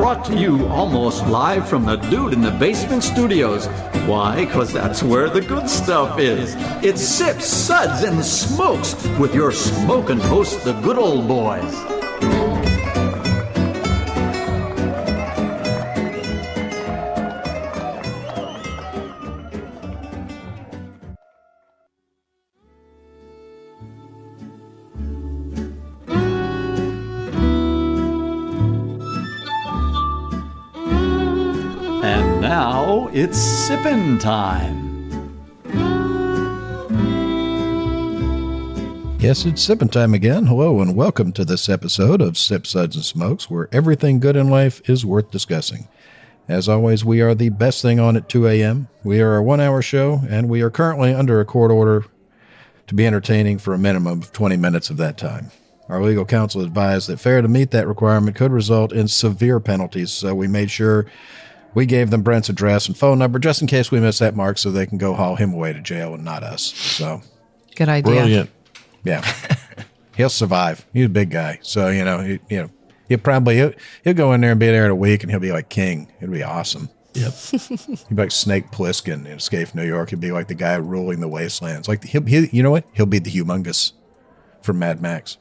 brought to you almost live from the Dude in the Basement Studios. Why? Because that's where the good stuff is. It's Sips, Suds, and Smokes with your smoking hosts, the good old boys. Now it's sippin' time. Yes, it's sippin' time again. Hello and welcome to this episode of Sips, Suds, and Smokes, where everything good in life is worth discussing. As always, we are the best thing on at 2 a.m. We are a 1-hour show, and we are currently under a court order to be entertaining for a minimum of 20 minutes of that time. Our legal counsel advised that failure to meet that requirement could result in severe penalties, so we made sure we gave them Brent's address and phone number just in case we miss that mark so they can go haul him away to jail and not us. So good idea. Brilliant. Yeah. He'll survive. He's a big guy. So, he'll go in there and be there in a week and he'll be like king. It'll be awesome. Yep. He'll be like Snake Plissken in Escape from New York. He'll be like the guy ruling the wastelands. Like you know what? He'll be the Humongous from Mad Max.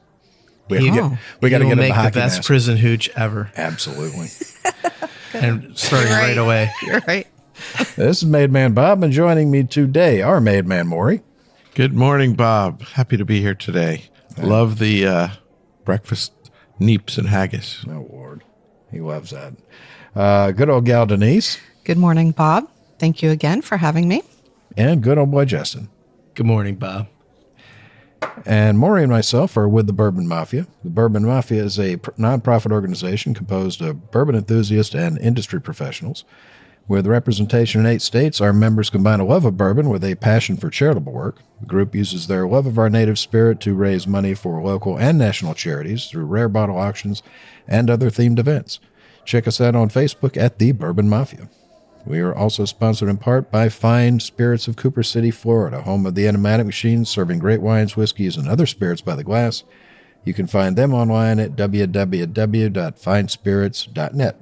We got to get him make the the best prison hooch ever. Absolutely. And starting right away. You're right. This is Made Man Bob, and joining me today, our Made Man Maury. Good morning, Bob. Happy to be here today. Love the breakfast neeps and haggis. Oh, Lord. He loves that. Good old gal Denise. Good morning, Bob. Thank you again for having me. And good old boy Justin. Good morning, Bob. And Maury and myself are with the Bourbon Mafia. The Bourbon Mafia is a nonprofit organization composed of bourbon enthusiasts and industry professionals. With representation in 8 states, our members combine a love of bourbon with a passion for charitable work. The group uses their love of our native spirit to raise money for local and national charities through rare bottle auctions and other themed events. Check us out on Facebook at the Bourbon Mafia. We are also sponsored in part by Fine Spirits of Cooper City, Florida, home of the Enigmatic Machines, serving great wines, whiskeys, and other spirits by the glass. You can find them online at www.finespirits.net.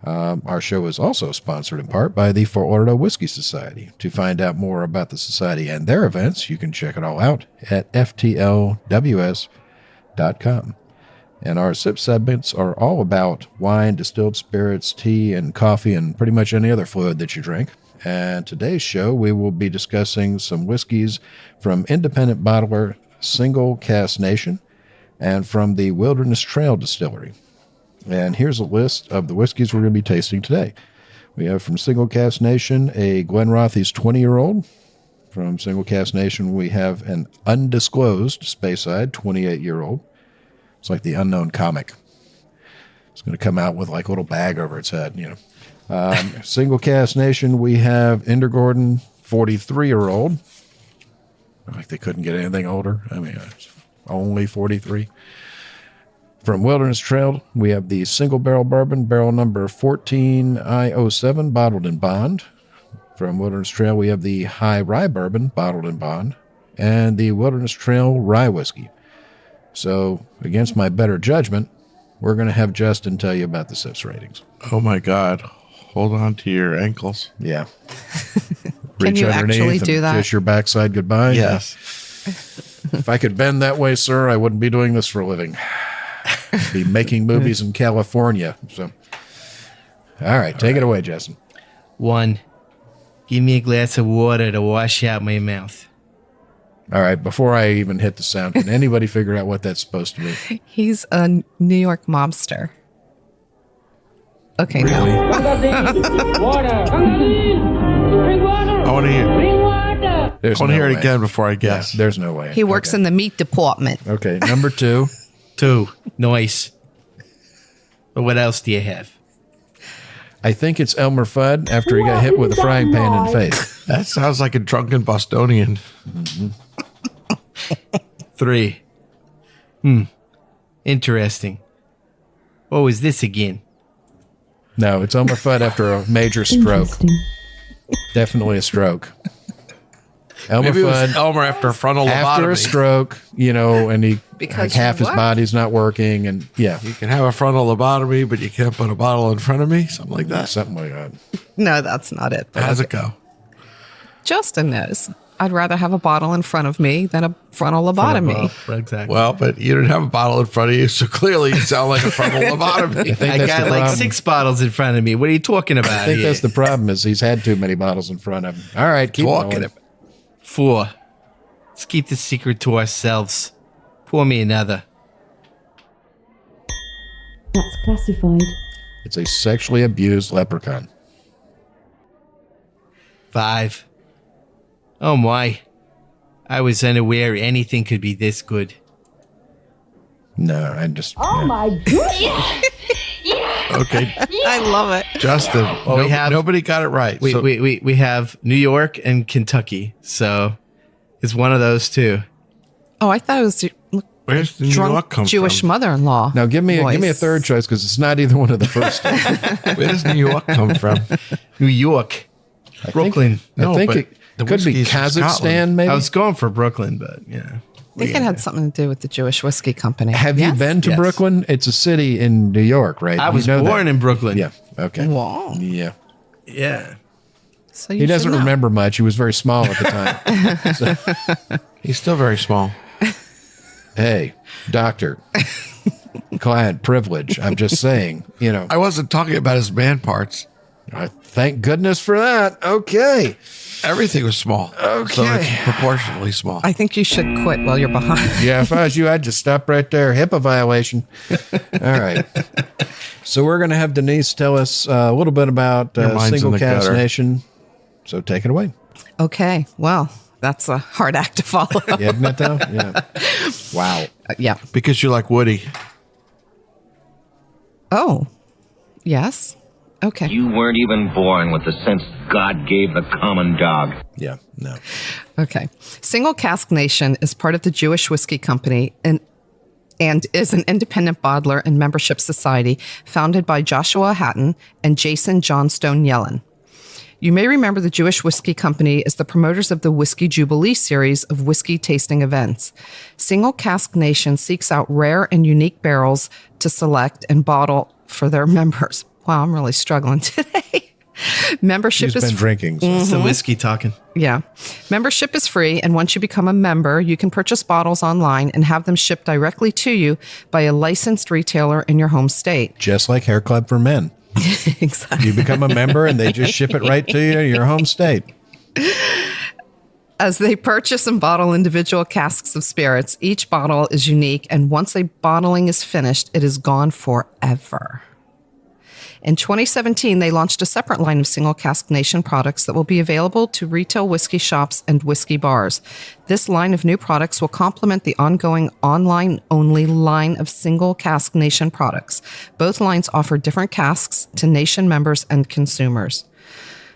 Our show is also sponsored in part by the Fort Lauderdale Whiskey Society. To find out more about the society and their events, you can check it all out at ftlws.com. And our sip segments are all about wine, distilled spirits, tea, and coffee, and pretty much any other fluid that you drink. And today's show, we will be discussing some whiskeys from independent bottler Single Cask Nation and from the Wilderness Trail Distillery. And here's a list of the whiskeys we're going to be tasting today. We have from Single Cask Nation a Glenrothes 20-year-old. From Single Cask Nation, we have an undisclosed Speyside 28-year-old. It's like the unknown comic. It's going to come out with like a little bag over its head, Single Cask Nation, we have Invergordon 43-year-old. Like they couldn't get anything older. I mean, only 43. From Wilderness Trail, we have the Single Barrel Bourbon, barrel number 14I07, bottled in bond. From Wilderness Trail, we have the High Rye Bourbon, bottled in bond, and the Wilderness Trail Rye Whiskey. So, against my better judgment, we're going to have Justin tell you about the SIPS ratings. Oh, my God. Hold on to your ankles. Yeah. Can you actually do that? Kiss your backside goodbye? Yes. If I could bend that way, sir, I wouldn't be doing this for a living. I'd be making movies in California. So, all right, take it away, Justin. 1, give me a glass of water to wash out my mouth. All right, before I even hit the sound, can anybody figure out what that's supposed to be? He's a New York mobster. Okay, really? no. I want to hear. I There's want to hear way. it again before I guess. Yeah, there's no way. He works in the meat department. Okay, number 2. 2, nice. But what else do you have? I think it's Elmer Fudd after he got hit with a frying pan in the face. That sounds like a drunken Bostonian. 3. Interesting. What was this again? No, it's Elmer Fudd after a major stroke. Definitely a stroke. Elmer Maybe it was Fudd, Elmer after a frontal after a lobotomy. stroke, and he Because half his what? body's not working, and You can have a frontal lobotomy, but you can't put a bottle in front of me. Something like that. something like that. No, that's not it. How's it go? Justin knows. I'd rather have a bottle in front of me than a frontal lobotomy. Exactly. Well, but you didn't have a bottle in front of you, so clearly you sound like a frontal lobotomy. think I that's got the like problem. 6 bottles in front of me. What are you talking about? I think here? that's the problem is he's had too many bottles in front of him. All right, keep Talking going. about. 4. Let's keep the secret to ourselves. Pour me another. That's classified. It's a sexually abused leprechaun. 5. Oh my. I was unaware anything could be this good. No, I just. Oh yeah. my goodness! Okay, I love it. Justin. Well, we have- nobody got it right. So We have New York and Kentucky. So it's one of those two. Oh, I thought it was where's the New York drunk come Jewish from? mother-in-law. Now give me a voice. third choice because it's not either one of the first. Where does New York come from? New York. Brooklyn. No, I think but it the could be whiskey's from Kazakhstan, Scotland. maybe. I was going for Brooklyn, but yeah. I think it had something to do with the Jewish whiskey company. Have Yes? you been to Yes. Brooklyn? It's a city in New York, right? I You was know born that. in Brooklyn. Yeah. Okay. Wow. Yeah. Yeah. So you He should doesn't know. remember much. He was very small at the time. He's still very small. Hey, doctor, client privilege. I'm just saying, I wasn't talking about his man parts. Thank goodness for that. Okay. Everything was small. So Okay. it's proportionally small. I think you should quit while you're behind. Yeah, if I was you, I'd just stop right there. HIPAA violation. All right. So we're going to have Denise tell us a little bit about Your mind's in Single the Cask gutter. Nation. So take it away. Okay. Well, that's a hard act to follow. Yeah, isn't it though? Yeah. Wow. Yeah. Because you like Woody. Oh, yes. Okay. You weren't even born with the sense God gave the common dog. Yeah. No. Okay. Single Cask Nation is part of the Jewish Whiskey Company and is an independent bottler and membership society founded by Joshua Hatton and Jason Johnstone Yellen. You may remember the Jewish Whiskey Company as the promoters of the Whiskey Jubilee series of whiskey tasting events. Single Cask Nation seeks out rare and unique barrels to select and bottle for their members. Wow, I'm really struggling today. Membership She's is been drinking. So. It's the whiskey talking. Yeah. Membership is free, and once you become a member, you can purchase bottles online and have them shipped directly to you by a licensed retailer in your home state. Just like Hair Club for Men. Exactly. You become a member and they just ship it right to you in your home state. As they purchase and bottle individual casks of spirits, each bottle is unique, and once a bottling is finished, it is gone forever. In 2017, they launched a separate line of Single Cask Nation products that will be available to retail whiskey shops and whiskey bars. This line of new products will complement the ongoing online-only line of Single Cask Nation products. Both lines offer different casks to Nation members and consumers.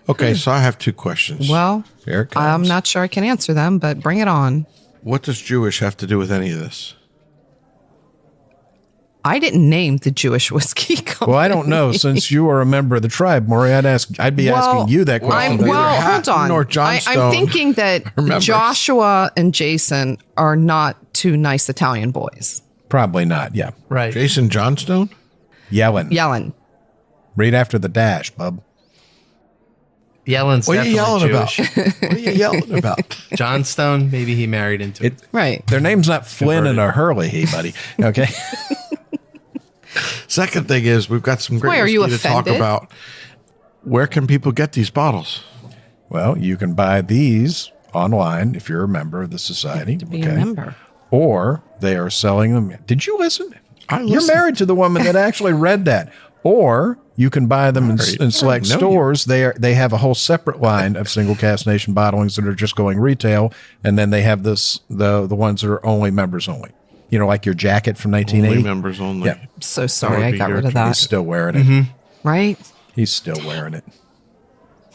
Okay, so I have 2 questions. Well, Here it comes. I'm not sure I can answer them, but bring it on. What does Jewish have to do with any of this? I didn't name the Jewish whiskey company. Well, I don't know. Since you are a member of the tribe, Maury, I'd be asking you that question. neither Well, hold Hatton on. nor I'm Johnstone thinking that are members. Joshua and Jason are not 2 nice Italian boys. Probably not. Yeah. Right. Jason Johnstone? Yellen. Yellen. Read after the dash, bub. Yellen's What are you definitely yelling Jewish. about? What are you yelling about? Johnstone, maybe he married into it. Right. Their name's not Flynn and a Hurley, buddy. Okay. Second thing is, we've got some Why, great are you whiskey to talk offended? about. Where can people get these bottles? Well, you can buy these online if you're a member of the society. Be a member. Or they are selling them. Did you listen? I You're listened. married to the woman that actually read that. Or you can buy them in Married. select I know you. stores. They have a whole separate line of Single Cask Nation bottlings that are just going retail, and then they have the ones that are only members only. You know, like your jacket from Only 1980. members only. Yeah. So sorry would I be got your rid of He's that. still wearing it. Right? He's still wearing it.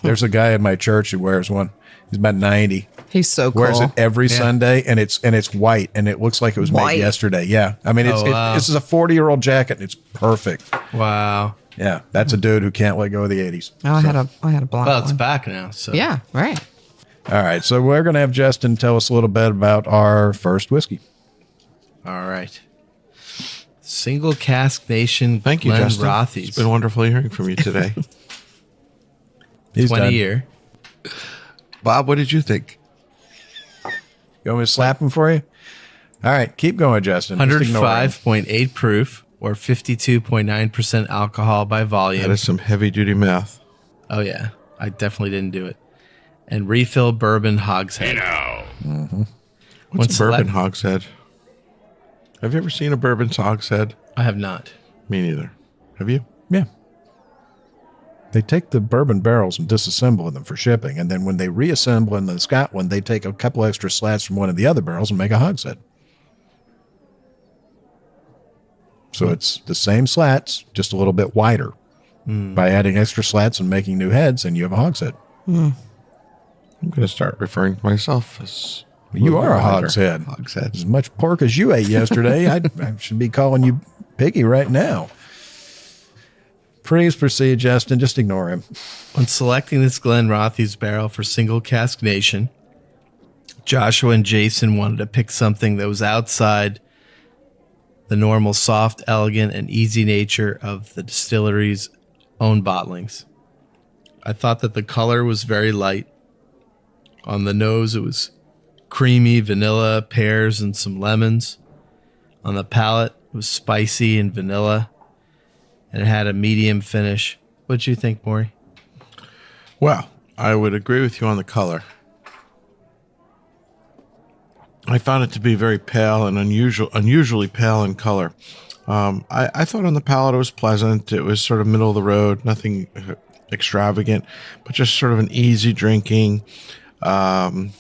There's a guy in my church who wears one. He's about 90. He's so cool. Wears it every Sunday, and it's white, and it looks like it was White. made yesterday. Yeah, I mean, Oh, wow. this is a 40-year-old jacket, and it's perfect. Wow. Yeah, that's a dude who can't let go of the 80s. Oh, I had a black Well, it's one. back now. So Yeah, right. All right, so we're going to have Justin tell us a little bit about our first whiskey. All right. Single Cask Nation. Thank you, Justin. Glenrothes. It's been wonderful hearing from you today. He's 20 done. year. Bob, what did you think? You want me to slap him for you? All right, keep going, Justin. Just ignore him. 105.8 proof or 52.9% alcohol by volume. That is some heavy-duty math. Oh, yeah. I definitely didn't do it. And refill bourbon hogshead. What's a bourbon hogshead? Have you ever seen a bourbon hogshead? I have not. Me neither. Have you? Yeah. They take the bourbon barrels and disassemble them for shipping, and then when they reassemble in the Scotland, they take a couple extra slats from one of the other barrels and make a hogshead. So it's the same slats, just a little bit wider. By adding extra slats and making new heads, and you have a hogshead. I'm going to start referring to myself as... You are a hogshead. Hogshead. As much pork as you ate yesterday, I should be calling you Piggy right now. Please proceed, Justin. Just ignore him. When selecting this Glenrothes barrel for Single Cask Nation, Joshua and Jason wanted to pick something that was outside the normal soft, elegant, and easy nature of the distillery's own bottlings. I thought that the color was very light. On the nose, it was creamy, vanilla, pears, and some lemons. On the palate, it was spicy and vanilla, and it had a medium finish. What'd you think, Maury? Well, I would agree with you on the color. I found it to be very pale and unusually pale in color. I thought on the palate it was pleasant. It was sort of middle of the road, nothing extravagant, but just sort of an easy drinking, non-peated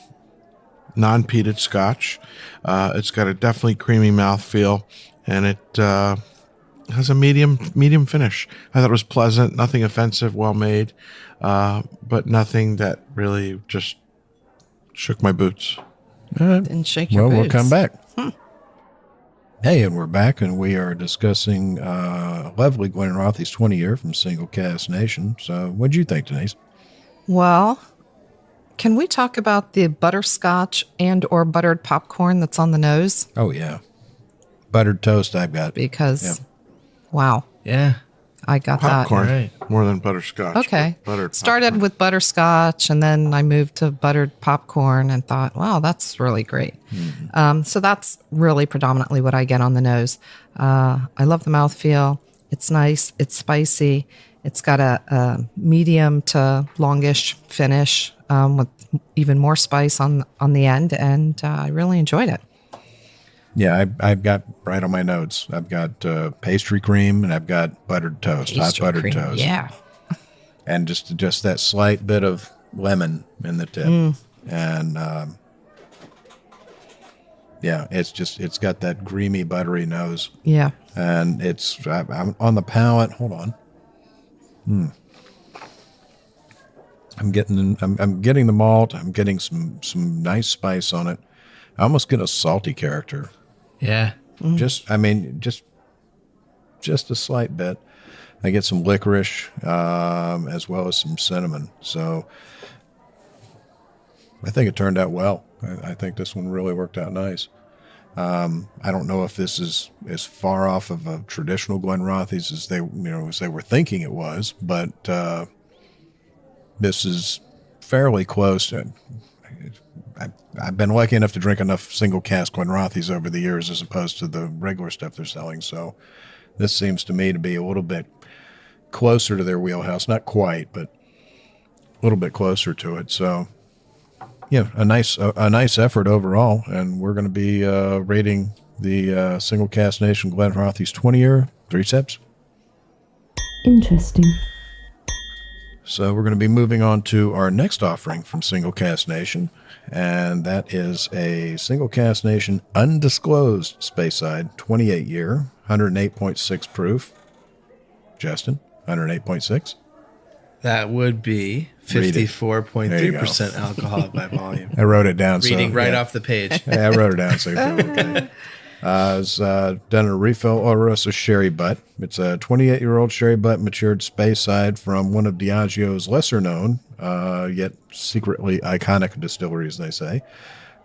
Scotch. It's got a definitely creamy mouthfeel, and it has a medium finish. I thought it was pleasant, nothing offensive, well made, but nothing that really just shook my boots. Didn't shake your We'll boots. come back. Hey, and we're back, and we are discussing lovely Glenrothes 20 year from Single Cask Nation. So what'd you think, Denise? Well, can we talk about the butterscotch and or buttered popcorn that's on the nose? Oh, yeah. Buttered toast I've got. Because, wow, Yeah. I got Popcorn, Right. more than butterscotch. that. Okay. but buttered Started popcorn. with butterscotch, and then I moved to buttered popcorn and thought, wow, that's really great. So that's really predominantly what I get on the nose. I love the mouthfeel. It's nice. It's spicy. It's got a medium to longish finish with even more spice on the end, and I really enjoyed it. Yeah, I've got right on my notes. I've got pastry cream, and I've got buttered toast, hot Pastry buttered cream, toast. yeah. And just that slight bit of lemon in the tip. And yeah, it's got that creamy, buttery nose. Yeah. And I'm on the palate. Hold on. I'm getting the malt. I'm getting some nice spice on it. I almost get a salty character. Yeah. Just a slight bit. I get some licorice as well as some cinnamon. So I think it turned out well. I think this one really worked out nice. I don't know if this is as far off of a traditional Glenrothes as they were thinking it was, but this is fairly close. I've been lucky enough to drink enough single cask Glenrothes over the years as opposed to the regular stuff they're selling. So this seems to me to be a little bit closer to their wheelhouse. Not quite, but a little bit closer to it. So yeah, a nice effort overall. And we're going to be rating the Single Cask Nation Glenrothes 20 year, 3 sips. Interesting. So we're going to be moving on to our next offering from Single Cask Nation, and that is a Single Cask Nation undisclosed Speyside 28 year, 108.6 proof. Justin, 108.6. That would be Read it. 54.3% alcohol by volume. I wrote it down. Reading so, right yeah. off the page. Yeah, I wrote it down so you feel okay. It's done in a refill Oloroso sherry butt. It's a 28-year-old sherry butt matured Speyside from one of Diageo's lesser-known yet secretly iconic distillery, as they say.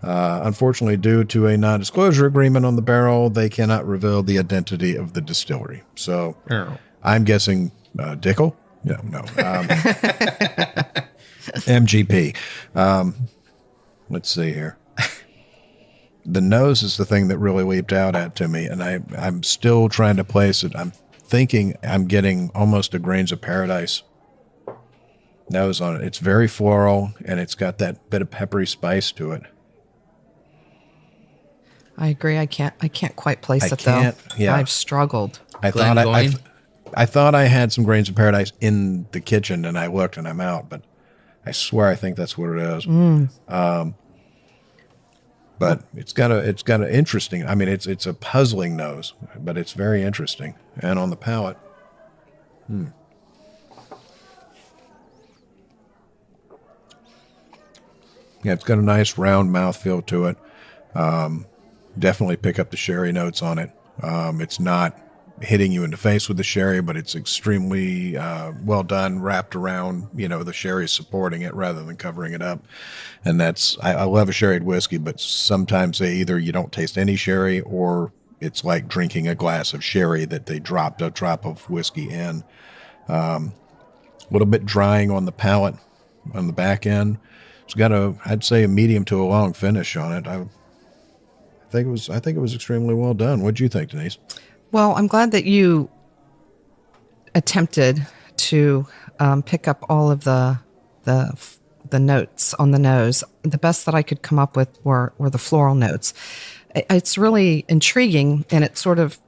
Unfortunately, due to a non-disclosure agreement on the barrel, they cannot reveal the identity of the distillery. So I'm guessing Dickel? No. MGP. Let's see here. The nose is the thing that really leaped out to me, and I'm still trying to place it. I'm thinking I'm getting almost a Grains of Paradise nose on it. It's very floral, and it's got that bit of peppery spice to it. I agree. I can't quite place it can't, though. yeah. I've struggled. I thought I had some Grains of Paradise in the kitchen, and I looked, and I'm out. But I swear, I think that's what it is. But it's got an interesting. I mean, it's a puzzling nose, but it's very interesting. And on the palate, yeah, it's got a nice round mouthfeel to it. Definitely pick up the sherry notes on it. It's not hitting you in the face with the sherry, but it's extremely well done, wrapped around, the sherry supporting it rather than covering it up. And I love a sherried whiskey, but sometimes either you don't taste any sherry or it's like drinking a glass of sherry that they dropped a drop of whiskey in. A little bit drying on the palate on the back end. It's got I'd say a medium to a long finish on it. I think it was extremely well done. What'd you think, Denise? Well, I'm glad that you attempted to pick up all of the notes on the nose. The best that I could come up with were the floral notes. It's really intriguing, and it sort of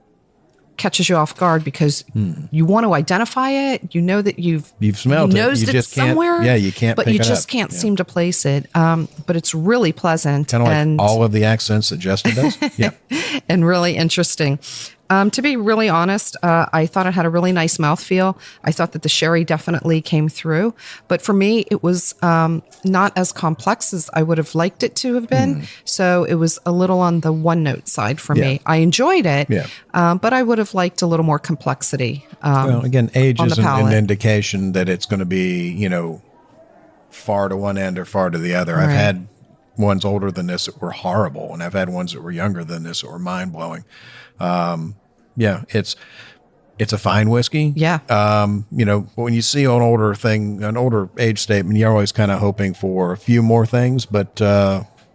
catches you off guard because you want to identify it. You know that you've smelled it. Nosed You just can't. somewhere. Yeah, you can't. But pick you it just up. can't seem to place it. But it's really pleasant, Kind of like and all of the accents that Justin does. Yeah. and really interesting. To be really honest, I thought it had a really nice mouthfeel. I thought that the sherry definitely came through. But for me, it was not as complex as I would have liked it to have been. So it was a little on the one note side for me. I enjoyed it, but I would have liked a little more complexity. Well, again, age on the isn't an palate. indication that it's going to be, far to one end or far to the other. I've Right. had ones older than this that were horrible, and I've had ones that were younger than this that were mind blowing. Yeah, it's a fine whiskey. Yeah. When you see an older age statement, you're always kind of hoping for a few more things. But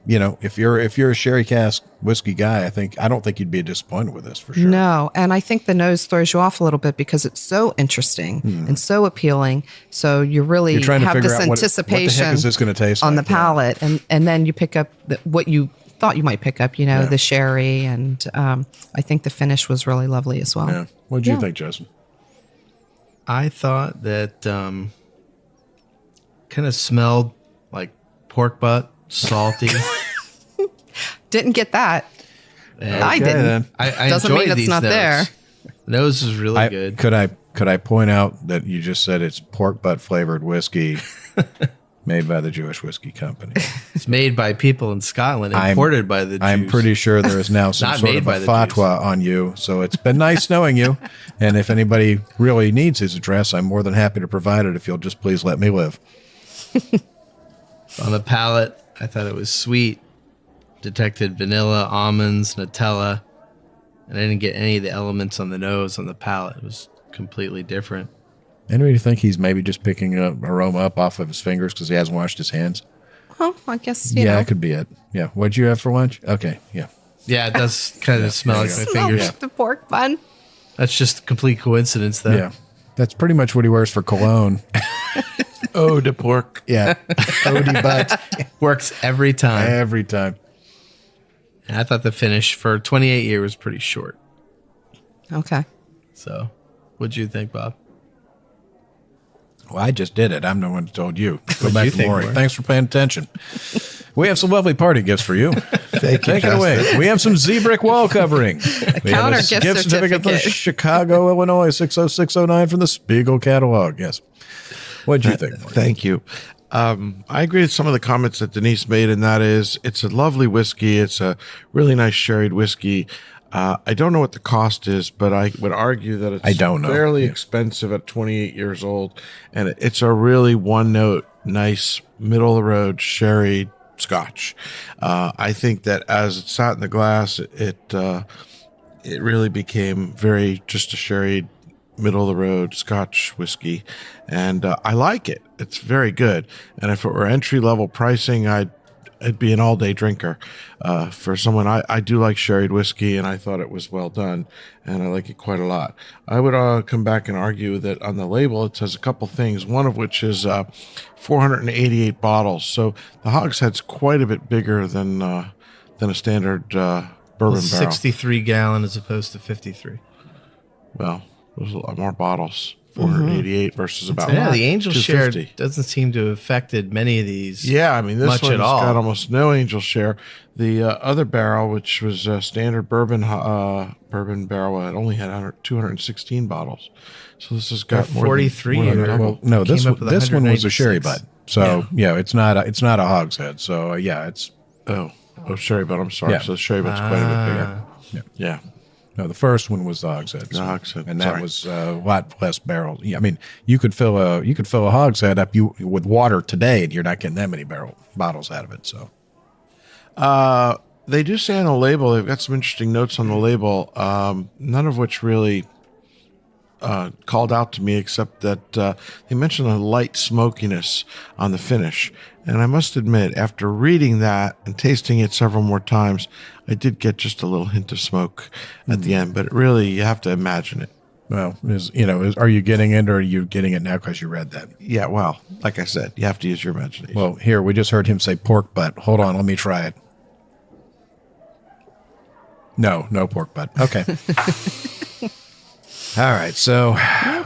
if you're a sherry cask whiskey guy, I don't think you'd be disappointed with this for sure. No, and I think the nose throws you off a little bit because it's so interesting and so appealing. So you really You're trying to have figure this out what the anticipation heck is this going to taste on like? the palate, and then you pick up what you thought you might pick up, the sherry, and I think the finish was really lovely as well. Yeah. What did you think, Justin? I thought that kind of smelled like pork butt, salty. Didn't get that. I Okay, didn't. then. I Doesn't enjoyed mean it's these not notes. there. Nose is really good. Could I point out that you just said it's pork butt flavored whiskey made by the Jewish Whiskey Company? It's made by people in Scotland, imported by the Jews. I'm pretty sure there is now some Not sort made of by a the fatwa on you. So it's been nice knowing you. And if anybody really needs his address, I'm more than happy to provide it if you'll just please let me live. On the palate, I thought it was sweet. Detected vanilla, almonds, Nutella. And I didn't get any of the elements on the nose on the palate. It was completely different. Anybody think he's maybe just picking aroma up off of his fingers because he hasn't washed his hands? Well, I guess, Yeah, that could be it. Yeah. What'd you have for lunch? Okay. Yeah. Yeah, it does kind of smell like my Smells fingers. like the pork bun. That's just complete coincidence, though. Yeah. That's pretty much what he wears for cologne. Oh, the pork. Yeah. Odie butt. Works every time. Every time. And I thought the finish for 28 years was pretty short. Okay. So, what'd you think, Bob? Well, I just did it. I'm the one who told you. Go What'd back you to think, Maury. Maury? Thanks for paying attention. We have some lovely party gifts for you. Thank you, Take it away. We have some Z-Brick wall covering. We have counter a gift from certificate. Chicago, Illinois, 60609 from the Spiegel catalog. Yes. What'd you think, Maury? Thank you. I agree with some of the comments that Denise made, and that is, it's a lovely whiskey. It's a really nice sherried whiskey. I don't know what the cost is, but I would argue that it's I don't know. fairly Yeah. expensive at 28 years old, and it's a really one-note nice, middle of the road sherry Scotch. I think that as it sat in the glass, it really became very just a sherry, middle of the road Scotch whiskey, and I like it. It's very good. And if it were entry level pricing, it'd be an all day drinker. For someone, I do like sherried whiskey, and I thought it was well done, and I like it quite a lot. I would come back and argue that on the label it says a couple things. One of which is 488 bottles, so the hogshead's quite a bit bigger than a standard bourbon barrel. 63 gallon as opposed to 53. Well, there's a lot more bottles. 488 versus about the angel share 250. doesn't seem to have affected many of these. Yeah, I mean, this much one's at all. got almost no angel share. The other barrel, which was a standard bourbon barrel, it only had 216 bottles. So this has got more 43 than in there. double. Well, no, this Came up with this one was a 196. sherry butt. So yeah, it's not a hogshead. So yeah, it's Oh, sherry butt. I'm sorry. Yeah. So the sherry butt's quite a bit bigger. Yeah. no. The first one was the hogshead. The hogshead, and that sorry. was a lot less barrel. Yeah, I mean, you could fill a hogshead up with water today, and you're not getting that many bottles out of it. So They do say on the label, they've got some interesting notes on the label, none of which really called out to me, except that they mentioned a light smokiness on the finish. And I must admit, after reading that and tasting it several more times, I did get just a little hint of smoke at the end. But really, you have to imagine it. well, are you getting it, or are you getting it now because you read that? Yeah, well, like I said, you have to use your imagination. Well, here we just heard him say pork butt. Hold on, let me try it. No pork butt. Okay. All right, so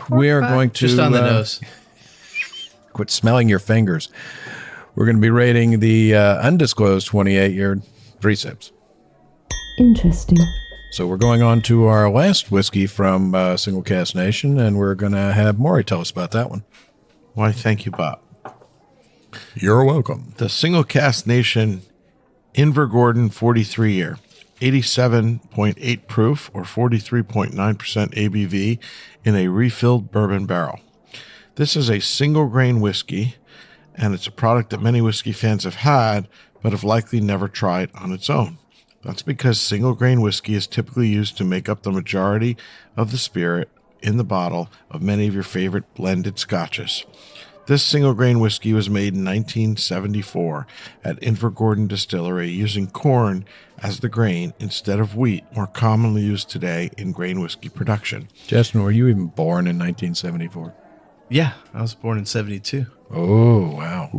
we are going to Just on the nose. quit smelling your fingers. We're going to be rating the undisclosed 28-year 3 sips. Interesting. So we're going on to our last whiskey from Single Cask Nation, and we're going to have Maury tell us about that one. Why, thank you, Bob. You're welcome. The Single Cask Nation Invergordon 43 year, 87.8 proof or 43.9% ABV in a refilled bourbon barrel. This is a single grain whiskey, and it's a product that many whiskey fans have had, but have likely never tried on its own. That's because single grain whiskey is typically used to make up the majority of the spirit in the bottle of many of your favorite blended scotches. This single grain whiskey was made in 1974 at Invergordon Distillery using corn as the grain instead of wheat, more commonly used today in grain whiskey production. Justin, were you even born in 1974? Yeah, I was born in 72. Oh, wow.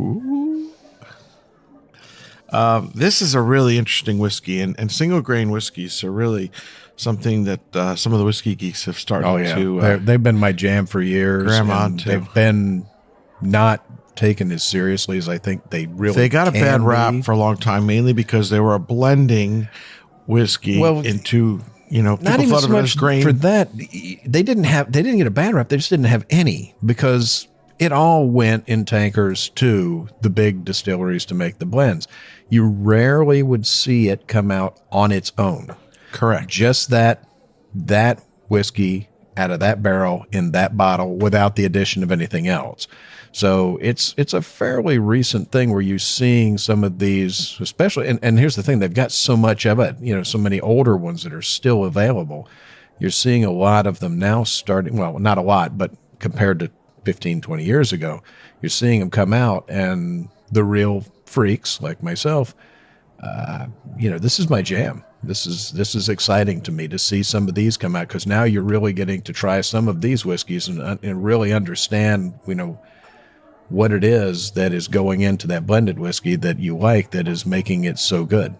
This is a really interesting whiskey, and single grain whiskeys are really something that some of the whiskey geeks have started Oh, yeah. to. They've been my jam for years. Grandma, and too. They've been not taken as seriously as I think they really They got a can bad rap be. for a long time, mainly because they were a blending whiskey Well, into, not people even thought so of it as much grain. for that. They didn't get a bad rap. They just didn't have any, because it all went in tankers to the big distilleries to make the blends. You rarely would see it come out on its own. Correct. Just that whiskey out of that barrel in that bottle without the addition of anything else. So it's a fairly recent thing where you're seeing some of these, especially, and here's the thing, they've got so much of it, so many older ones that are still available. You're seeing a lot of them now starting, well, not a lot, but compared to 15, 20 years ago, you're seeing them come out, and the real freaks like myself, this is my jam. This is exciting to me to see some of these come out, because now you're really getting to try some of these whiskeys and really understand, what it is that is going into that blended whiskey that you like, that is making it so good,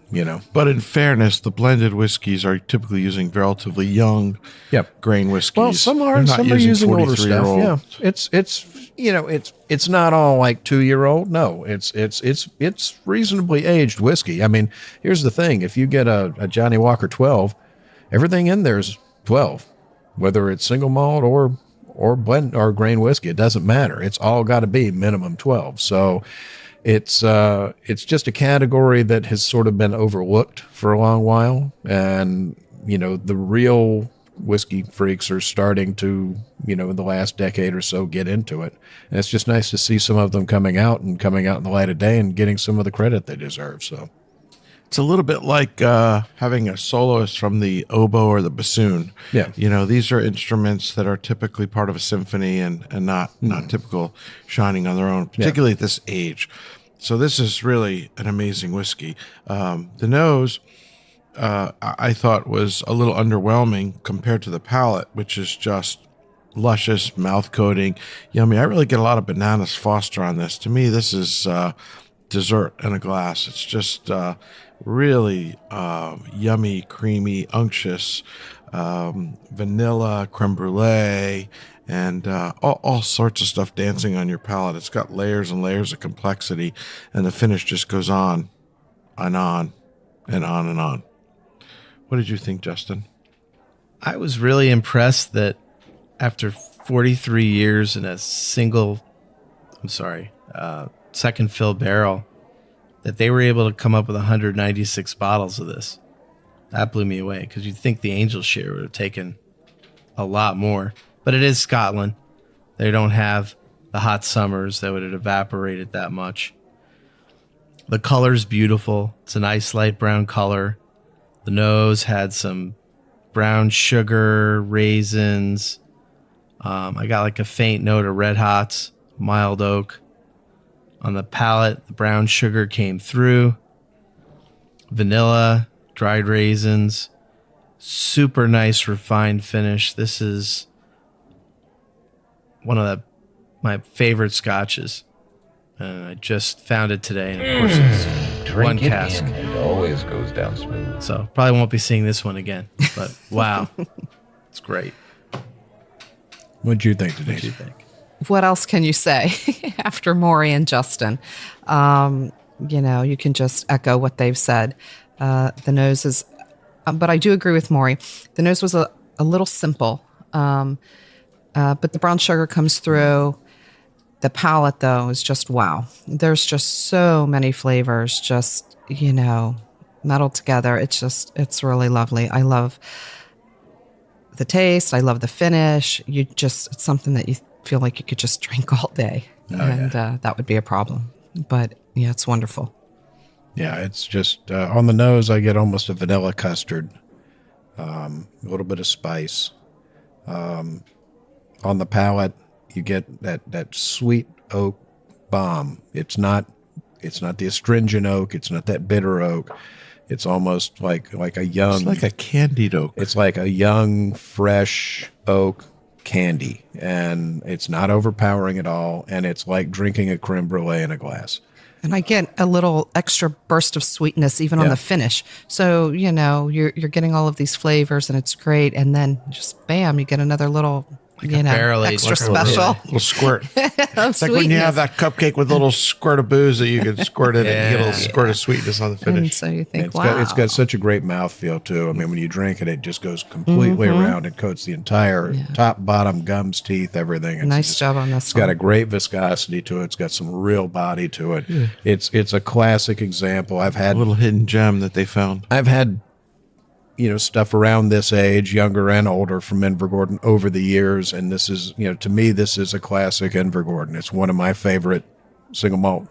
But in fairness, the blended whiskeys are typically using relatively young Yep. grain whiskeys. Well, some are. They're not Some are using older stuff. 43-year-old. Yeah, it's not all like 2-year-old. No, it's reasonably aged whiskey. I mean, here's the thing: if you get a Johnny Walker 12, everything in there is 12, whether it's single malt or blend or grain whiskey. It doesn't matter. It's all got to be minimum 12. So it's just a category that has sort of been overlooked for a long while, and the real whiskey freaks are starting to, in the last decade or so, get into it. And it's just nice to see some of them coming out in the light of day and getting some of the credit they deserve. So it's a little bit like having a soloist from the oboe or the bassoon. Yeah. These are instruments that are typically part of a symphony and not typical shining on their own, particularly at this age. So this is really an amazing whiskey. The nose, I thought, was a little underwhelming compared to the palate, which is just luscious, mouth coating, yummy. I really get a lot of bananas Foster on this. To me, this is dessert in a glass. It's just really yummy, creamy, unctuous, vanilla, creme brulee, and all sorts of stuff dancing on your palate. It's got layers and layers of complexity, and the finish just goes on and on and on and on. What did you think, Justin? I was really impressed that after 43 years in a second fill barrel, that they were able to come up with 196 bottles of this. That blew me away, because you'd think the Angel Share would have taken a lot more. But it is Scotland. They don't have the hot summers that would have evaporated that much. The color's beautiful. It's a nice light brown color. The nose had some brown sugar, raisins. I got like a faint note of red hots, mild oak. On the palate, the brown sugar came through. Vanilla, dried raisins, super nice refined finish. This is one of my favorite scotches. I just found it today, and of course it's one cask. It always goes down smooth. So probably won't be seeing this one again. But wow, it's great. What'd you think, Denise? What do you think? What else can you say after Maury and Justin? You can just echo what they've said. The nose is, but I do agree with Maury. The nose was a little simple, but the brown sugar comes through. The palate, though, is just wow. There's just so many flavors, just, melded together. It's really lovely. I love the taste. I love the finish. It's something that you feel like you could just drink all day. That would be a problem. But yeah, it's wonderful. Yeah, it's just on the nose, I get almost a vanilla custard, a little bit of spice. On the palate, you get that sweet oak bomb. It's not the astringent oak. It's not that bitter oak. It's almost like a young. It's like a candied oak. It's like a young, fresh oak candy, and it's not overpowering at all. And it's like drinking a creme brulee in a glass. And I get a little extra burst of sweetness even on the finish. So, you're getting all of these flavors, and it's great. And then just bam, you get another little, extra special. Little squirt. It's like when you have that cupcake with a little squirt of booze that you can squirt in and you get a little squirt of sweetness on the finish. And so you think, It's got such a great mouthfeel, too. I mean, when you drink it, it just goes completely around and coats the entire top, bottom, gums, teeth, everything. Nice job on this It's got a great viscosity to it. It's got some real body to it. Yeah. It's a classic example. I've had a little hidden gem that they found. I've had stuff around this age, younger and older, from Invergordon over the years. And this is, to me, this is a classic Invergordon. It's one of my favorite single malt,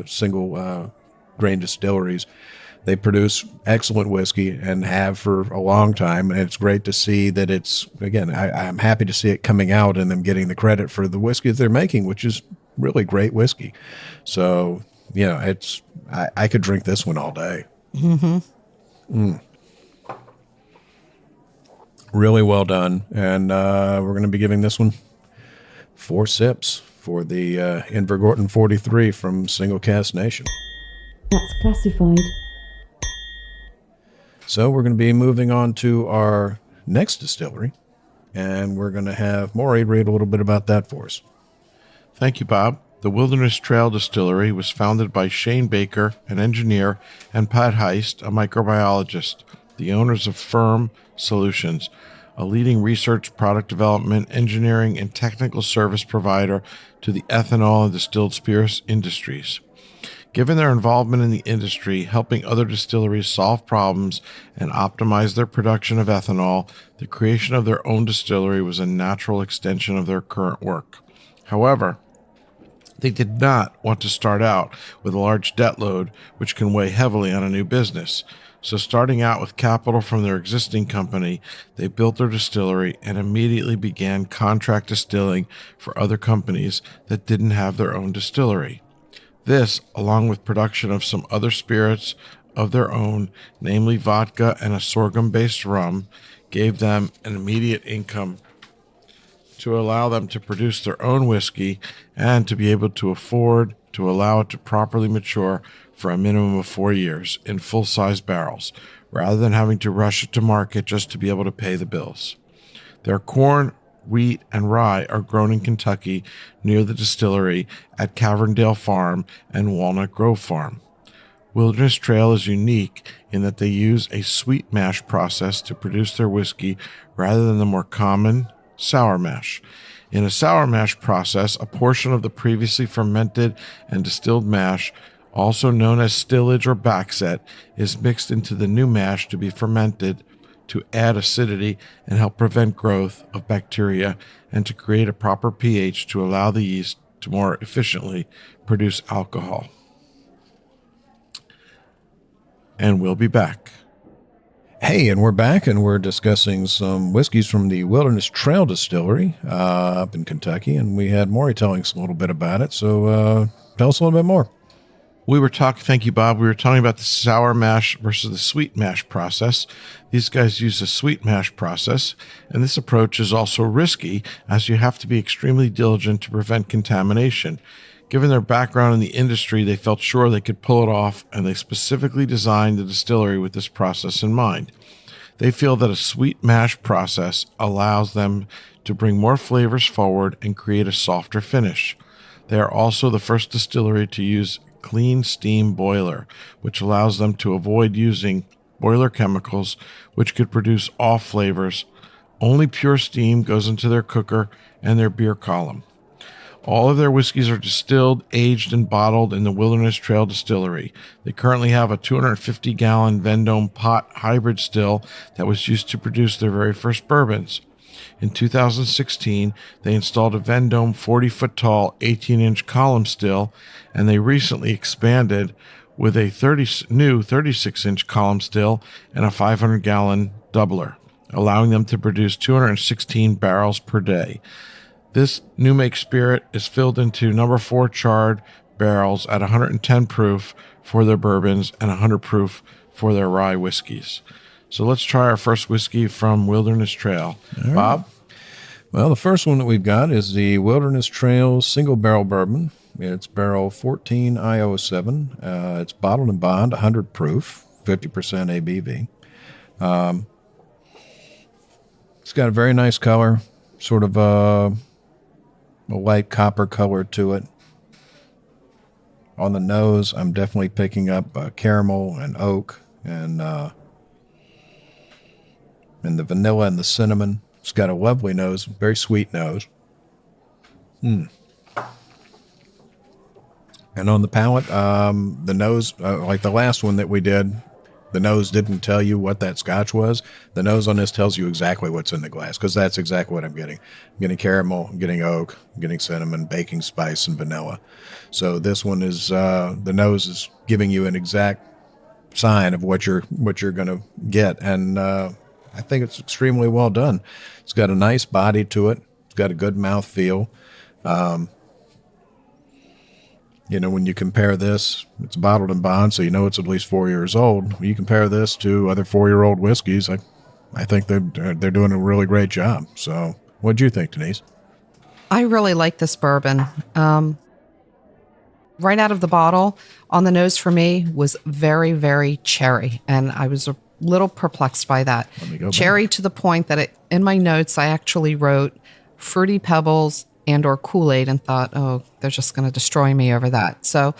single grain distilleries. They produce excellent whiskey and have for a long time. And it's great to see that I'm happy to see it coming out and them getting the credit for the whiskey that they're making, which is really great whiskey. So, I could drink this one all day. Mm-hmm. Really well done. And we're going to be giving this one 4 sips for the Invergordon 43 from Single Cask Nation. That's classified. So we're going to be moving on to our next distillery, and we're going to have Maury read a little bit about that for us. Thank you, Bob. The Wilderness Trail Distillery was founded by Shane Baker, an engineer, and Pat Heist, a microbiologist, the owners of Firm Solutions, a leading research, product development, engineering, and technical service provider to the ethanol and distilled spirits industries. Given their involvement in the industry, helping other distilleries solve problems and optimize their production of ethanol, the creation of their own distillery was a natural extension of their current work. However, they did not want to start out with a large debt load, which can weigh heavily on a new business. So starting out with capital from their existing company, they built their distillery and immediately began contract distilling for other companies that didn't have their own distillery. This, along with production of some other spirits of their own, namely vodka and a sorghum-based rum, gave them an immediate income to allow them to produce their own whiskey and to be able to afford to allow it to properly mature for a minimum of 4 years in full-size barrels, rather than having to rush it to market just to be able to pay the bills. Their corn, wheat, and rye are grown in Kentucky near the distillery at Caverndale Farm and Walnut Grove Farm. Wilderness Trail is unique in that they use a sweet mash process to produce their whiskey rather than the more common sour mash. In a sour mash process, a portion of the previously fermented and distilled mash, also known as stillage or backset, is mixed into the new mash to be fermented to add acidity and help prevent growth of bacteria and to create a proper pH to allow the yeast to more efficiently produce alcohol. And we'll be back. Hey, and we're back, and we're discussing some whiskeys from the Wilderness Trail Distillery up in Kentucky, and we had Maury telling us a little bit about it, so tell us a little bit more. We were talking, thank you, Bob. We were talking about the sour mash versus the sweet mash process. These guys use a sweet mash process, and this approach is also risky as you have to be extremely diligent to prevent contamination. Given their background in the industry, they felt sure they could pull it off, and they specifically designed the distillery with this process in mind. They feel that a sweet mash process allows them to bring more flavors forward and create a softer finish. They are also the first distillery to use clean steam boiler, which allows them to avoid using boiler chemicals which could produce off flavors. Only pure steam goes into their cooker and their beer column. All of their whiskeys are distilled, aged, and bottled in the Wilderness Trail Distillery. They currently have a 250-gallon Vendome pot hybrid still that was used to produce their very first bourbons. In 2016, they installed a Vendome 40-foot-tall, 18-inch column still, and they recently expanded with a new 36-inch column still and a 500-gallon doubler, allowing them to produce 216 barrels per day. This new make spirit is filled into number 4 charred barrels at 110 proof for their bourbons and 100 proof for their rye whiskeys. So let's try our first whiskey from Wilderness Trail. Right. Bob? Well, the first one that we've got is the Wilderness Trail Single Barrel Bourbon. It's barrel 14 IO7. It's bottled and bond, 100 proof, 50% ABV. It's got a very nice color, sort of a light copper color to it. On the nose, I'm definitely picking up caramel and oak and the vanilla and the cinnamon. It's got a lovely nose, very sweet nose. And on the palate, the nose, like the last one that we did, the nose didn't tell you what that scotch was. The nose on this tells you exactly what's in the glass, because that's exactly what I'm getting. I'm getting caramel, I'm getting oak, I'm getting cinnamon, baking spice, and vanilla. So this one is, the nose is giving you an exact sign of what you're going to get. And I think it's extremely well done. It's got a nice body to it. It's got a good mouth feel. When you compare this, it's bottled and bond, so you know it's at least 4 years old. When you compare this to other 4-year-old whiskeys, I think they're doing a really great job. So what'd you think, Denise? I really like this bourbon. Right out of the bottle, on the nose for me was very, very cherry, and I was a little perplexed by that. Cherry to the point that in my notes, I actually wrote Fruity Pebbles and or Kool-Aid and thought, oh, they're just going to destroy me over that. So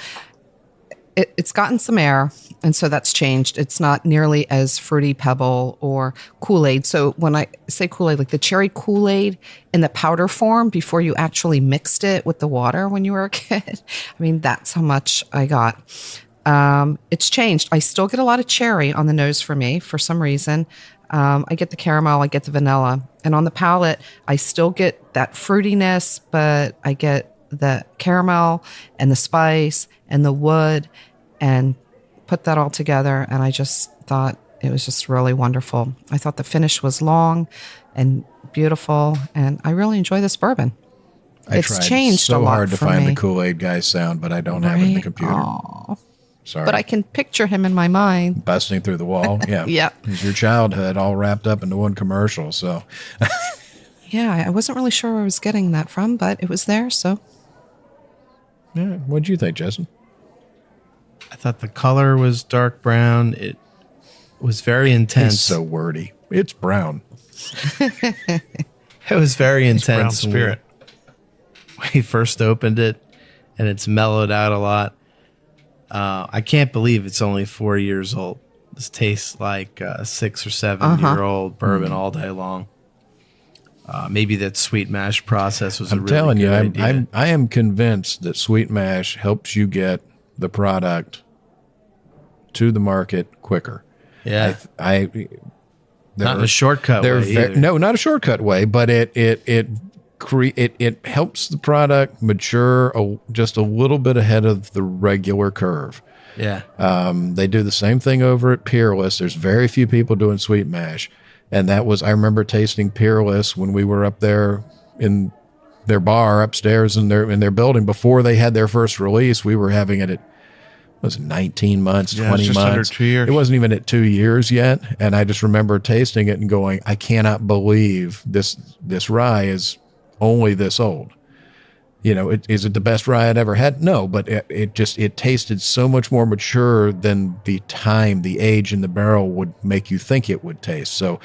it's gotten some air, and so that's changed. It's not nearly as fruity Pebble or Kool-Aid. So when I say Kool-Aid, like the cherry Kool-Aid in the powder form before you actually mixed it with the water when you were a kid. I mean, that's how much I got. It's changed. I still get a lot of cherry on the nose for me for some reason. I get the caramel, I get the vanilla. And on the palate, I still get that fruitiness, but I get the caramel and the spice and the wood, and put that all together. And I just thought it was just really wonderful. I thought the finish was long and beautiful, and I really enjoy this bourbon. I tried so hard to find the Kool-Aid guy's sound, but I don't have it in the computer. Aww. Sorry. But I can picture him in my mind. Busting through the wall. Yeah. Yep. It was your childhood all wrapped up into one commercial. So, yeah, I wasn't really sure where I was getting that from, but it was there. So, yeah. What'd you think, Jason? I thought the color was dark brown. It was very intense. He's so wordy. It's brown. It was very intense. Brown spirit. When we first opened it, and it's mellowed out a lot. I can't believe it's only 4 years old. This tastes like a 6 or 7 year old bourbon all day long. Maybe that sweet mash process was a really good idea. I am convinced that sweet mash helps you get the product to the market quicker. Yeah. Not in a shortcut way either. No, not a shortcut way, but it helps the product mature just a little bit ahead of the regular curve. Yeah. They do the same thing over at Peerless. There's very few people doing sweet mash. And I remember tasting Peerless when we were up there in their bar upstairs in their building before they had their first release. We were having it at 19 months, 20 just months. under 2 years. It wasn't even at 2 years yet. And I just remember tasting it and going, I cannot believe this rye is only this old. You know, is it the best rye I'd ever had? No, but it tasted so much more mature than the age in the barrel would make you think it would taste. So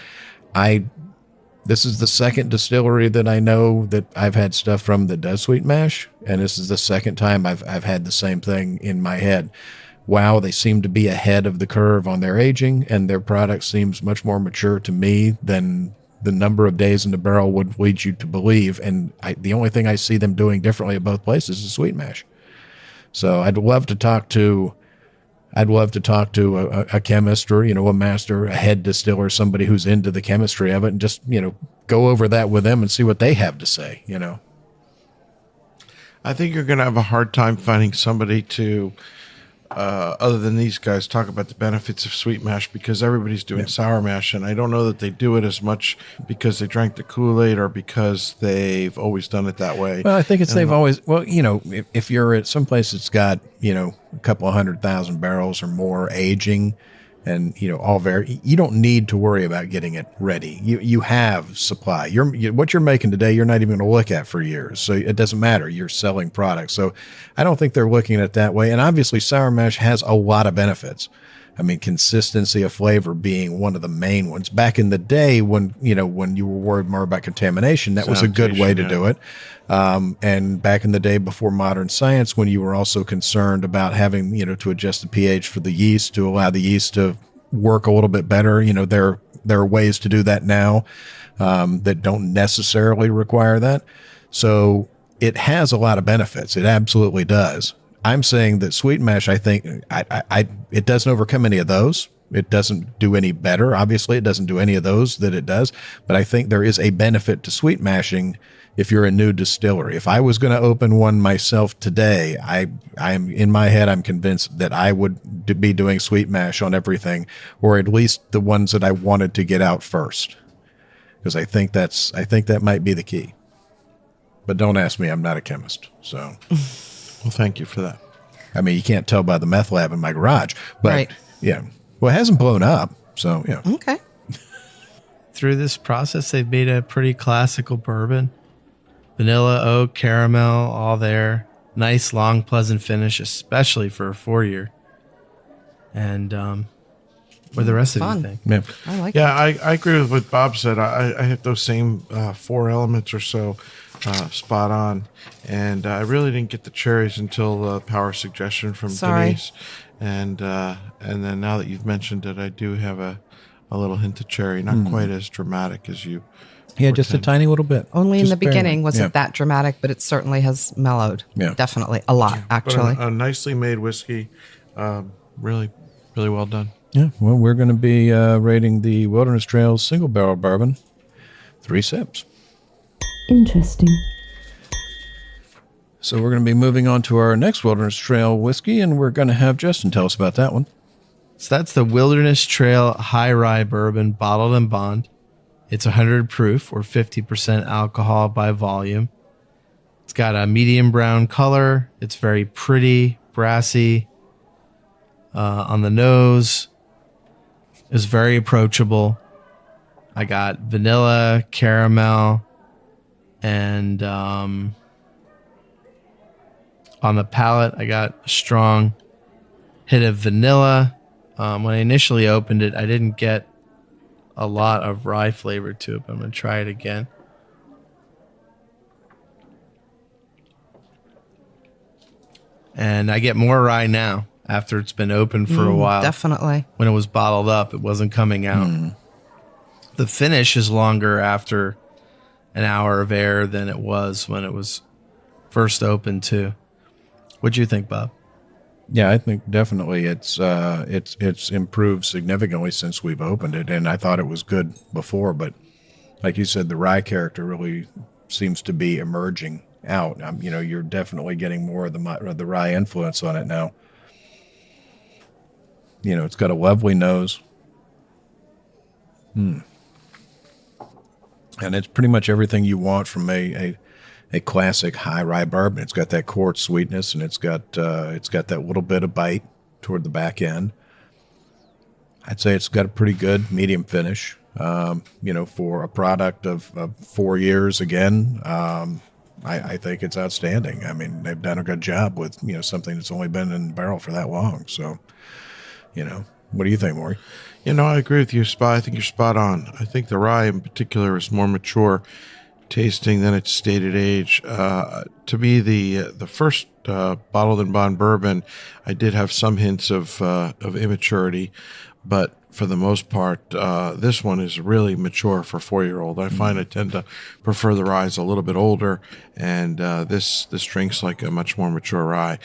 this is the second distillery that I know that I've had stuff from that does sweet mash. And this is the second time I've had the same thing in my head. Wow, they seem to be ahead of the curve on their aging, and their product seems much more mature to me than the number of days in the barrel would lead you to believe. And the only thing I see them doing differently at both places is sweet mash. So I'd love to talk to a chemist or, a master, a head distiller, somebody who's into the chemistry of it, and just, go over that with them and see what they have to say, I think you're going to have a hard time finding somebody to, other than these guys, talk about the benefits of sweet mash, because everybody's doing sour mash, and I don't know that they do it as much because they drank the Kool-Aid or because they've always done it that way. Well, I think if you're at some place that's got, a couple of 100,000 barrels or more aging, and you don't need to worry about getting it ready. You have supply. What you're making today, you're not even going to look at for years. So it doesn't matter. You're selling products. So I don't think they're looking at it that way. And obviously, sour mash has a lot of benefits. I mean, consistency of flavor being one of the main ones. Back in the day, when you were worried more about contamination, that was a good way to do it. And back in the day before modern science, when you were also concerned about having, to adjust the pH for the yeast to allow the yeast to work a little bit better, there are ways to do that now that don't necessarily require that. So it has a lot of benefits. It absolutely does. I'm saying that sweet mash, I think it doesn't overcome any of those. It doesn't do any better. Obviously, it doesn't do any of those that it does. But I think there is a benefit to sweet mashing if you're a new distillery. If I was going to open one myself today, I'm in my head, I'm convinced that I would be doing sweet mash on everything, or at least the ones that I wanted to get out first, because I think that might be the key. But don't ask me. I'm not a chemist, so. Well, thank you for that. I mean, you can't tell by the meth lab in my garage, but right. Yeah. Well, it hasn't blown up, so yeah. Okay. Through this process, they've made a pretty classical bourbon. Vanilla, oak, caramel, all there. Nice, long, pleasant finish, especially for a 4-year. And what do the rest of you think? Yeah. I like Yeah, I agree with what Bob said. I have those same 4 elements or so spot on. And I really didn't get the cherries until the power suggestion from Sorry. Denise. and then now that you've mentioned it, I do have a little hint of cherry, not quite as dramatic as you. Yeah, just a tiny little bit. Only in Just the barely. beginning was Yeah. it that dramatic, but it certainly has mellowed. Yeah. Definitely. A lot, But actually. a nicely made whiskey, really, really well done. Yeah, well, we're going to be rating the Wilderness Trail Single Barrel Bourbon 3 sips. Interesting. So we're going to be moving on to our next Wilderness Trail whiskey, and we're going to have Justin tell us about that one. So that's the Wilderness Trail High Rye Bourbon, bottled and bond. It's 100 proof or 50% alcohol by volume. It's got a medium brown color. It's very pretty, brassy. On the nose, it's very approachable. I got vanilla, caramel, and on the palate, I got a strong hit of vanilla. When I initially opened it, I didn't get a lot of rye flavor to it, but I'm going to try it again. And I get more rye now after it's been open for a while. Definitely. When it was bottled up, it wasn't coming out. The finish is longer after an hour of air than it was when it was first opened too. What'd you think, Bob? Yeah, I think definitely it's improved significantly since we've opened it, and I thought it was good before, but like you said, the rye character really seems to be emerging out. You're definitely getting more of the rye influence on it now. It's got a lovely nose. And it's pretty much everything you want from a classic high rye bourbon. It's got that cork sweetness, and it's got that little bit of bite toward the back end. I'd say it's got a pretty good medium finish. For a product of 4 years again, I think it's outstanding. I mean, they've done a good job with something that's only been in the barrel for that long. So, what do you think, Maury? I agree with you, I think you're spot on. I think the rye in particular is more mature tasting than its stated age. To me, the first bottled and bond bourbon, I did have some hints of immaturity, but for the most part, this one is really mature for a 4-year-old. I find I tend to prefer the ryes a little bit older, and this drinks like a much more mature rye.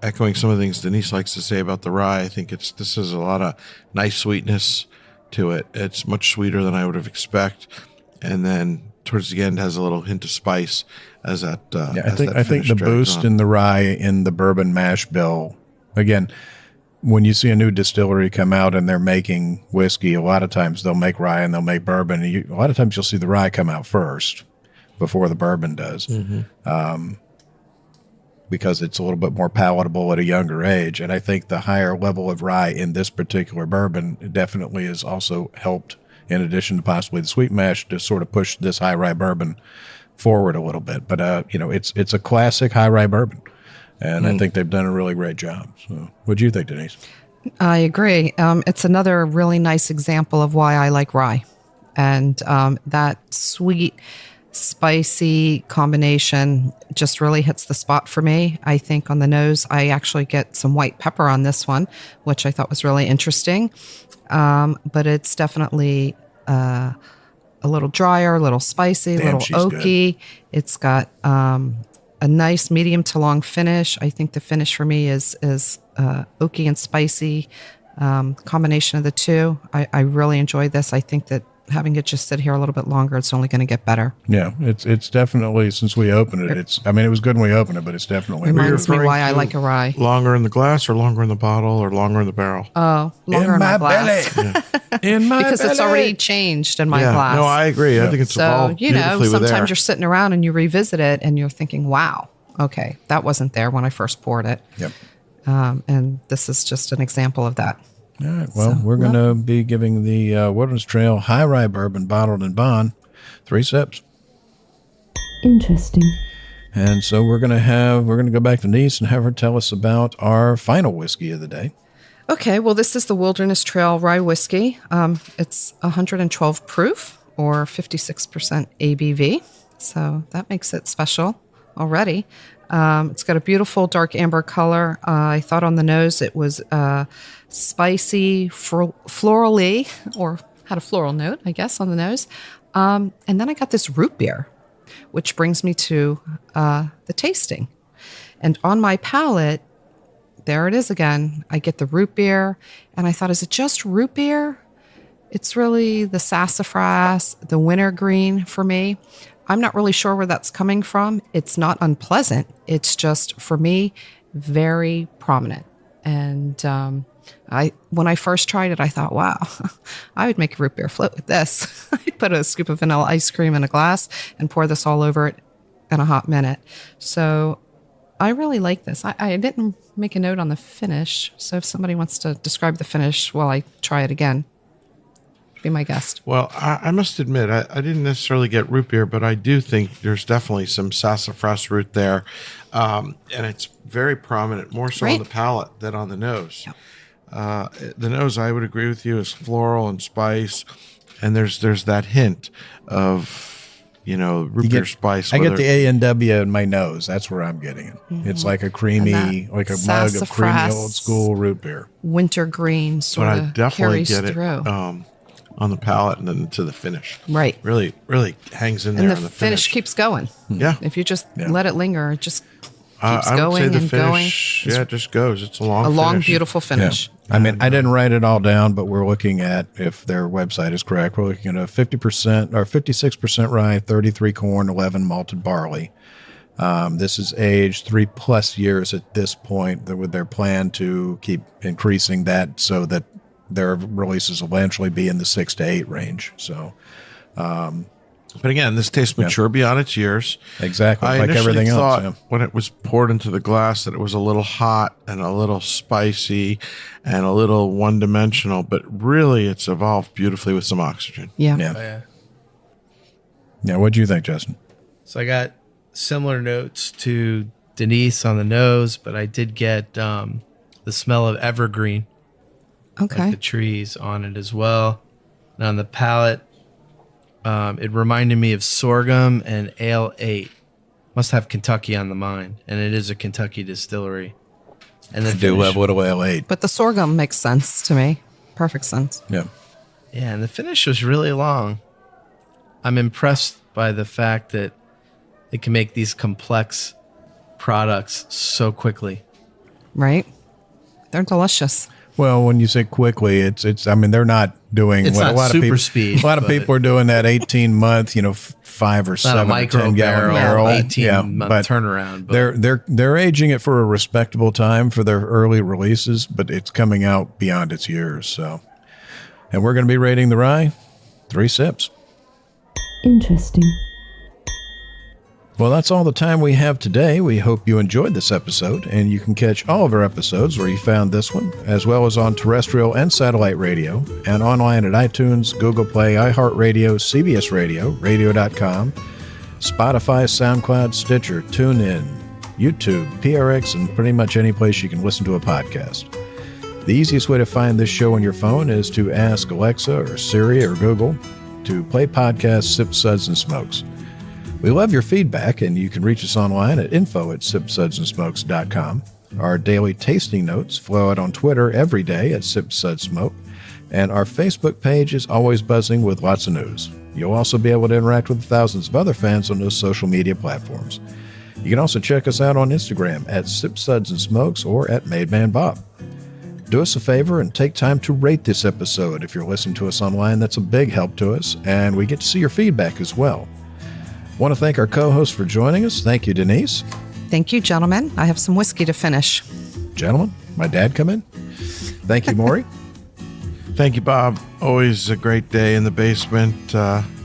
Echoing some of the things Denise likes to say about the rye, I think this has a lot of nice sweetness to it. It's much sweeter than I would have expected, and then towards the end has a little hint of spice as that. I think the boost in the rye in the bourbon mash bill, again, when you see a new distillery come out and they're making whiskey, a lot of times they'll make rye and they'll make bourbon. And a lot of times you'll see the rye come out first before the bourbon does, because it's a little bit more palatable at a younger age. And I think the higher level of rye in this particular bourbon definitely has also helped, in addition to possibly the sweet mash, to sort of push this high rye bourbon forward a little bit. But, it's a classic high rye bourbon, and I think they've done a really great job. So what do you think, Denise? I agree. It's another really nice example of why I like rye. And that sweet, spicy combination just really hits the spot for me. I think on the nose, I actually get some white pepper on this one, which I thought was really interesting. But it's definitely a little drier, a little spicy, a little oaky. Good. It's got a nice medium to long finish. I think the finish for me is oaky and spicy, combination of the two. I really enjoyed this. I think that having it just sit here a little bit longer, it's only going to get better. Yeah, it's definitely, since we opened it, it was good when we opened it, but it's definitely reminds me why I like a rye. Longer in the glass or longer in the bottle or longer in the barrel? Oh, longer in my glass. In my because belly. It's already changed in my glass. No, I agree. I think it's evolved beautifully with air. Sometimes you're sitting around and you revisit it and you're thinking, wow, okay, that wasn't there when I first poured it. Yep. And this is just an example of that. All right. Well, we're going to be giving the Wilderness Trail High Rye Bourbon bottled and bond 3 sips. Interesting. And so we're going to go back to Denise and have her tell us about our final whiskey of the day. Okay. Well, this is the Wilderness Trail Rye Whiskey. It's 112 proof or 56% ABV. So that makes it special already. It's got a beautiful dark amber color. I thought on the nose it was spicy, florally, or had a floral note, I guess, on the nose. And then I got this root beer, which brings me to the tasting. And on my palate, there it is again. I get the root beer, and I thought, is it just root beer? It's really the sassafras, the wintergreen for me. I'm not really sure where that's coming from. It's not unpleasant. It's just, for me, very prominent. And when I first tried it, I thought, wow, I would make a root beer float with this. I'd put a scoop of vanilla ice cream in a glass and pour this all over it in a hot minute. So I really like this. I didn't make a note on the finish. So if somebody wants to describe the finish while I try it again, be my guest. Well, I must admit, I didn't necessarily get root beer, but I do think there's definitely some sassafras root there. And it's very prominent, more so on the palate than on the nose. Yep. The nose, I would agree with you, is floral and spice. And there's that hint of, root beer spice. I get the A&W in my nose. That's where I'm getting it. Mm-hmm. It's like a creamy, like a mug of creamy old school root beer. Wintergreen sort of carries through. But I definitely get it on the palate and then to the finish. Right. Really, really hangs in there. And the finish keeps going. Yeah. If you just let it linger, it just keeps I going would say the and finish, going. it just goes. It's a long finish. Beautiful finish. Yeah. I mean, I didn't write it all down, but we're looking at, if their website is correct, we're looking at a 50% or 56% rye, 33 corn, 11 malted barley. This is aged 3+ years at this point, with their plan to keep increasing that so that their releases will eventually be in the 6 to 8 range. So, but again, this tastes mature beyond its years. Exactly, I like everything else. Thought when it was poured into the glass that it was a little hot and a little spicy and a little one-dimensional, but really it's evolved beautifully with some oxygen. Yeah. Oh, yeah. Yeah. What do you think, Justin? So I got similar notes to Denise on the nose, but I did get the smell of evergreen. Okay. Like the trees on it as well. And on the palate, it reminded me of sorghum and Ale 8. Must have Kentucky on the mind, and it is a Kentucky distillery. And I do love Little Ale 8. But the sorghum makes sense to me. Perfect sense. Yeah. Yeah, and the finish was really long. I'm impressed by the fact that they can make these complex products so quickly. Right? They're delicious. Well, when you say quickly, it's. I mean, they're not doing it's what not a lot super of people. speed. A lot of people are doing that 18-month, 5 or 7 or 10 gallon barrel, 18-month turnaround. But they're aging it for a respectable time for their early releases, but it's coming out beyond its years. So, and we're going to be rating the rye 3 sips. Interesting. Well, that's all the time we have today. We hope you enjoyed this episode, and you can catch all of our episodes where you found this one, as well as on terrestrial and satellite radio, and online at iTunes, Google Play, iHeartRadio, CBS Radio, radio.com, Spotify, SoundCloud, Stitcher, TuneIn, YouTube, PRX, and pretty much any place you can listen to a podcast. The easiest way to find this show on your phone is to ask Alexa or Siri or Google to play podcast Sips, Suds, and Smokes. We love your feedback, and you can reach us online at info@sipsudsandsmokes.com. Our daily tasting notes flow out on Twitter every day at SipSudsSmoke, and our Facebook page is always buzzing with lots of news. You'll also be able to interact with thousands of other fans on those social media platforms. You can also check us out on Instagram at SipSudsandSmokes or at MadeManBob. Do us a favor and take time to rate this episode. If you're listening to us online, that's a big help to us, and we get to see your feedback as well. Want to thank our co-host for joining us. Thank you, Denise. Thank you, gentlemen. I have some whiskey to finish. Gentlemen, my dad come in. Thank you, Maury. Thank you, Bob. Always a great day in the basement.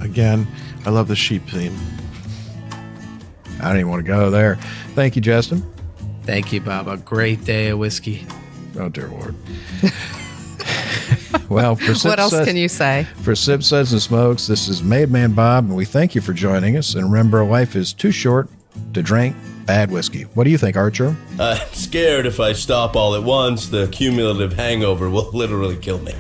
Again, I love the sheep theme. I don't even want to go there. Thank you, Justin. Thank you, Bob. A great day of whiskey. Oh, dear Lord. Well, what else can you say? For Sips, Suds, and Smokes, this is Made Man Bob, and we thank you for joining us. And remember, life is too short to drink bad whiskey. What do you think, Archer? I'm scared if I stop all at once, the cumulative hangover will literally kill me.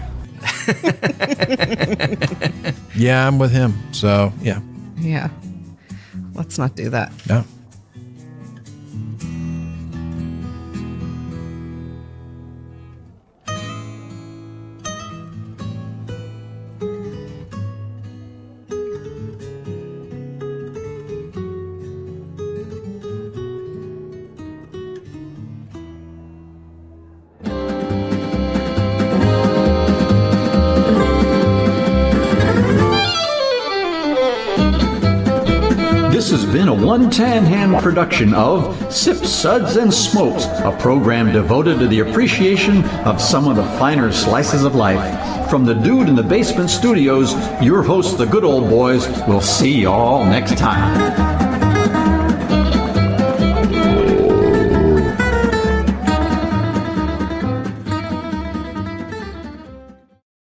Yeah, I'm with him. So, yeah. Yeah. Let's not do that. No. This has been a One Tan Hand production of Sips, Suds, and Smokes, a program devoted to the appreciation of some of the finer slices of life. From the Dude in the Basement Studios, your hosts, the Good Old Boys, will see you all next time.